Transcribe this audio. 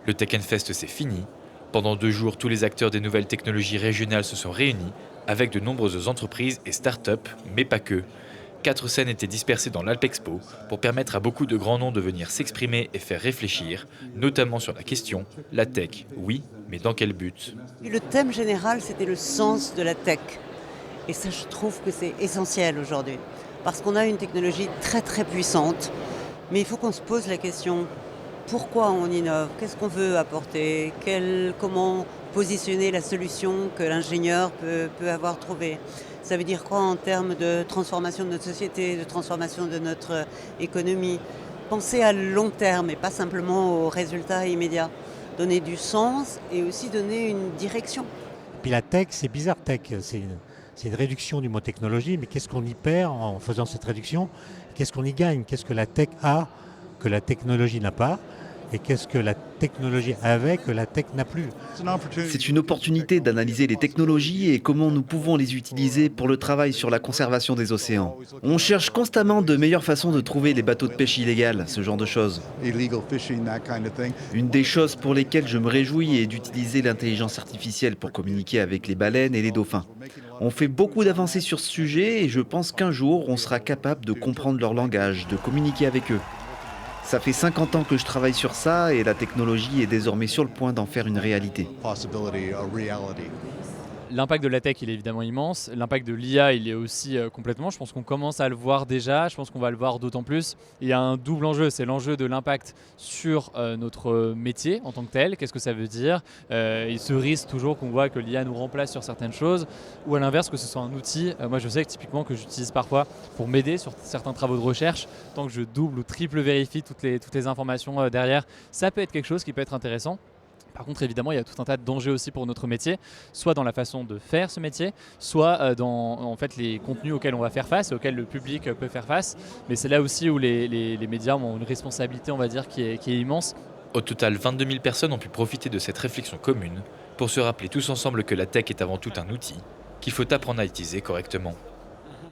Le Tech Fest, c'est fini. Pendant 2 jours, tous les acteurs des nouvelles technologies régionales se sont réunis, avec de nombreuses entreprises et start-up, mais pas que. 4 scènes étaient dispersées dans l'Alpexpo pour permettre à beaucoup de grands noms de venir s'exprimer et faire réfléchir, notamment sur la question, la tech, oui, mais dans quel but? Et le thème général, c'était le sens de la tech. Et ça, je trouve que c'est essentiel aujourd'hui. Parce qu'on a une technologie très très puissante, mais il faut qu'on se pose la question, pourquoi on innove? Qu'est-ce qu'on veut apporter? Comment positionner la solution que l'ingénieur peut avoir trouvée? Ça veut dire quoi en termes de transformation de notre société, de transformation de notre économie? Penser à long terme et pas simplement aux résultats immédiats. Donner du sens et aussi donner une direction. Puis la tech, c'est bizarre tech, c'est une réduction du mot technologie, mais qu'est-ce qu'on y perd en faisant cette réduction? Qu'est-ce qu'on y gagne? Qu'est-ce que la tech a que la technologie n'a pas? Et qu'est-ce que la technologie avait que la tech n'a plus? C'est une opportunité d'analyser les technologies et comment nous pouvons les utiliser pour le travail sur la conservation des océans. On cherche constamment de meilleures façons de trouver les bateaux de pêche illégales, ce genre de choses. Une des choses pour lesquelles je me réjouis est d'utiliser l'intelligence artificielle pour communiquer avec les baleines et les dauphins. On fait beaucoup d'avancées sur ce sujet et je pense qu'un jour, on sera capable de comprendre leur langage, de communiquer avec eux. Ça fait 50 ans que je travaille sur ça et la technologie est désormais sur le point d'en faire une réalité. L'impact de la tech, il est évidemment immense. L'impact de l'IA, il est aussi complètement. Je pense qu'on commence à le voir déjà. Je pense qu'on va le voir d'autant plus. Il y a un double enjeu. C'est l'enjeu de l'impact sur notre métier en tant que tel. Qu'est-ce que ça veut dire? Il se risque toujours qu'on voit que l'IA nous remplace sur certaines choses. Ou à l'inverse, que ce soit un outil. Moi, je sais que typiquement que j'utilise parfois pour m'aider sur certains travaux de recherche. Tant que je double ou triple vérifie toutes les informations derrière, ça peut être quelque chose qui peut être intéressant. Par contre, évidemment, il y a tout un tas de dangers aussi pour notre métier, soit dans la façon de faire ce métier, soit dans en fait, les contenus auxquels on va faire face et auxquels le public peut faire face. Mais c'est là aussi où les médias ont une responsabilité, on va dire, qui est immense. Au total, 22 000 personnes ont pu profiter de cette réflexion commune pour se rappeler tous ensemble que la tech est avant tout un outil qu'il faut apprendre à utiliser correctement.